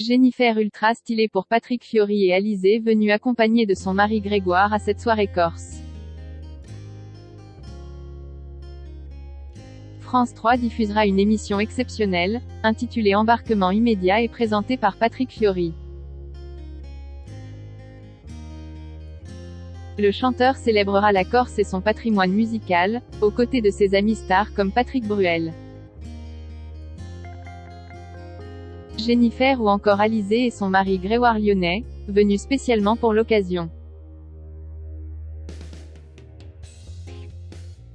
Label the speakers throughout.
Speaker 1: Jennifer ultra stylée pour Patrick Fiori et Alizée venue accompagnée de son mari Grégoire à cette soirée corse. France 3 diffusera une émission exceptionnelle, intitulée Embarquement immédiat et présentée par Patrick Fiori. Le chanteur célébrera la Corse et son patrimoine musical, aux côtés de ses amis stars comme Patrick Bruel, Jennifer ou encore Alizée et son mari Grégoire lyonnais, venus spécialement pour l'occasion.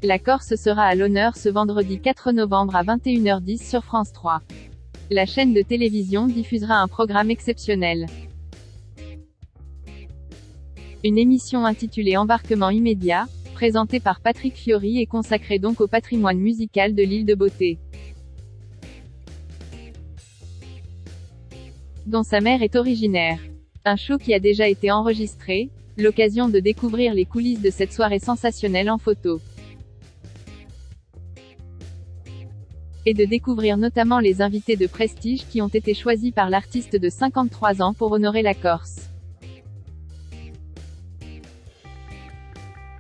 Speaker 1: La Corse sera à l'honneur ce vendredi 4 novembre à 21h10 sur France 3. La chaîne de télévision diffusera un programme exceptionnel. Une émission intitulée Embarquement immédiat, présentée par Patrick Fiori et consacrée donc au patrimoine musical de l'île de Beauté, dont sa mère est originaire. Un show qui a déjà été enregistré, l'occasion de découvrir les coulisses de cette soirée sensationnelle en photo. Et de découvrir notamment les invités de prestige qui ont été choisis par l'artiste de 53 ans pour honorer la Corse.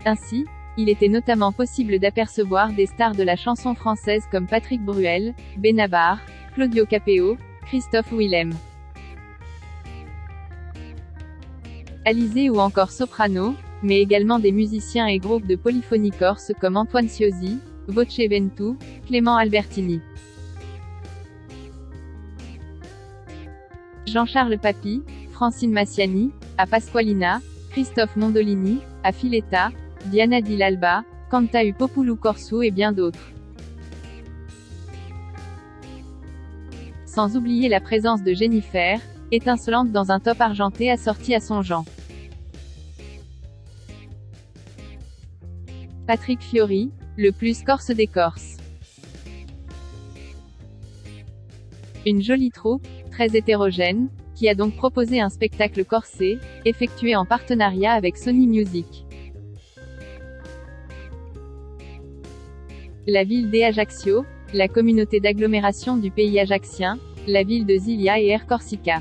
Speaker 1: Ainsi, il était notamment possible d'apercevoir des stars de la chanson française comme Patrick Bruel, Benabar, Claudio Capeo, Christophe Willem, Alizée ou encore Soprano, mais également des musiciens et groupes de polyphonie corse comme Antoine Ciosi, Voce Ventoux, Clément Albertini, Jean-Charles Papy, Francine Massiani, à Pasqualina, Christophe Mondolini, à Filetta, Diana Di Lalba, Cantau Populu Corsu et bien d'autres. Sans oublier la présence de Jennifer, étincelante dans un top argenté assorti à son Jean. Patrick Fiori, le plus corse des Corses. Une jolie troupe, très hétérogène, qui a donc proposé un spectacle corsé, effectué en partenariat avec Sony Music. La ville d'Ajaccio, la communauté d'agglomération du pays ajaccien, la ville de Zilia et Air Corsica.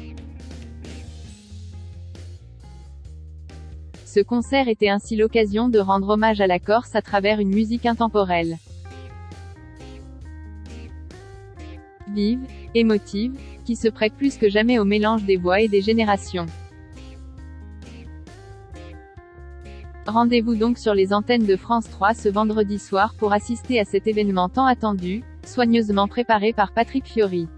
Speaker 1: Ce concert était ainsi l'occasion de rendre hommage à la Corse à travers une musique intemporelle. Vive, émotive, qui se prête plus que jamais au mélange des voix et des générations. Rendez-vous donc sur les antennes de France 3 ce vendredi soir pour assister à cet événement tant attendu, soigneusement préparé par Patrick Fiori,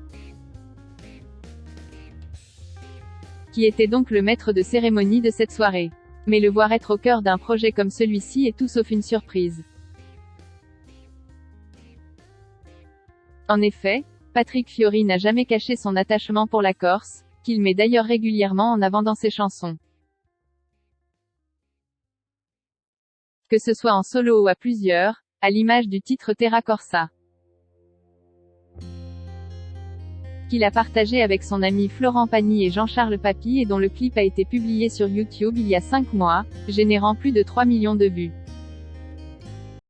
Speaker 1: qui était donc le maître de cérémonie de cette soirée. Mais le voir être au cœur d'un projet comme celui-ci est tout sauf une surprise. En effet, Patrick Fiori n'a jamais caché son attachement pour la Corse, qu'il met d'ailleurs régulièrement en avant dans ses chansons. Que ce soit en solo ou à plusieurs, à l'image du titre Terra Corsa, qu'il a partagé avec son ami Florent Pagny et Jean-Charles Papy et dont le clip a été publié sur YouTube il y a 5 mois, générant plus de 3 millions de vues.